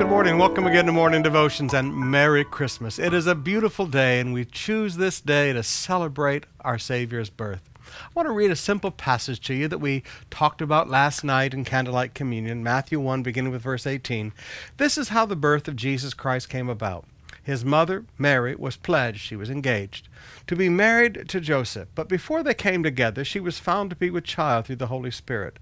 Good morning. Welcome again to Morning Devotions and Merry Christmas. It is a beautiful day, and we choose this day to celebrate our Savior's birth. I want to read a simple passage to you that we talked about last night in Candlelight Communion, Matthew 1, beginning with verse 18. This is how the birth of Jesus Christ came about. His mother, Mary, was pledged, she was engaged, to be married to Joseph. But before they came together, she was found to be with child through the Holy Spirit.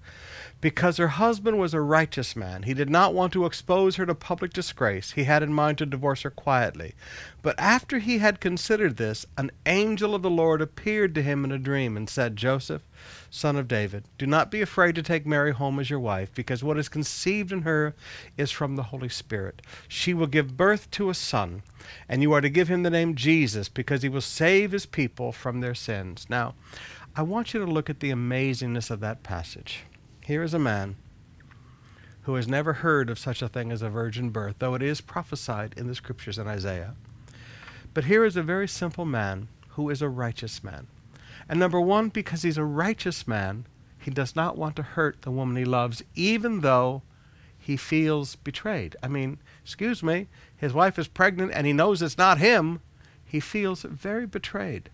Because her husband was a righteous man, he did not want to expose her to public disgrace. He had in mind to divorce her quietly. But after he had considered this, an angel of the Lord appeared to him in a dream and said, Joseph, son of David, do not be afraid to take Mary home as your wife, because what is conceived in her is from the Holy Spirit. She will give birth to a son, and you are to give him the name Jesus, because he will save his people from their sins. Now, I want you to look at the amazingness of that passage. Here is a man who has never heard of such a thing as a virgin birth, though it is prophesied in the scriptures in Isaiah. But here is a very simple man who is a righteous man. And number one, because he's a righteous man, he does not want to hurt the woman he loves, even though he feels betrayed. I mean, excuse me, his wife is pregnant and he knows it's not him. He feels very betrayed.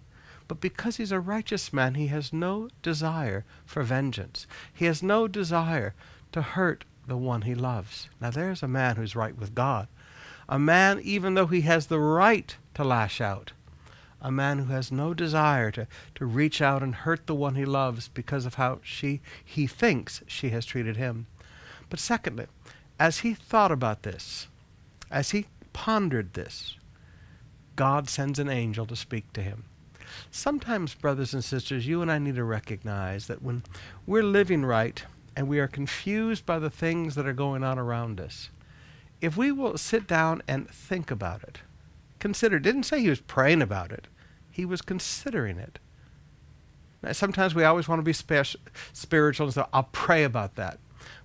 But because he's a righteous man, he has no desire for vengeance. He has no desire to hurt the one he loves. Now there's a man who's right with God. A man, even though he has the right to lash out. A man who has no desire to reach out and hurt the one he loves because of how he thinks she has treated him. But secondly, as he thought about this, as he pondered this, God sends an angel to speak to him. Sometimes, brothers and sisters, you and I need to recognize that when we're living right and we are confused by the things that are going on around us, if we will sit down and think about it, consider, didn't say he was praying about it, he was considering it. Now, sometimes we always want to be spiritual and say, I'll pray about that,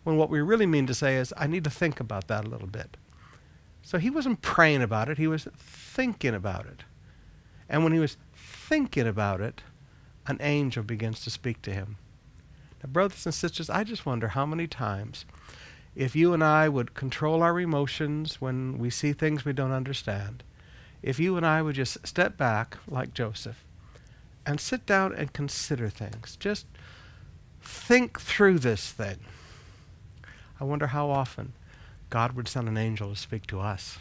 when what we really mean to say is, I need to think about that a little bit. So he wasn't praying about it, he was thinking about it. And when he was thinking about it, an angel begins to speak to him. Now, brothers and sisters, I just wonder how many times, if you and I would control our emotions when we see things we don't understand, if you and I would just step back like Joseph and sit down and consider things, just think through this thing, I wonder how often God would send an angel to speak to us.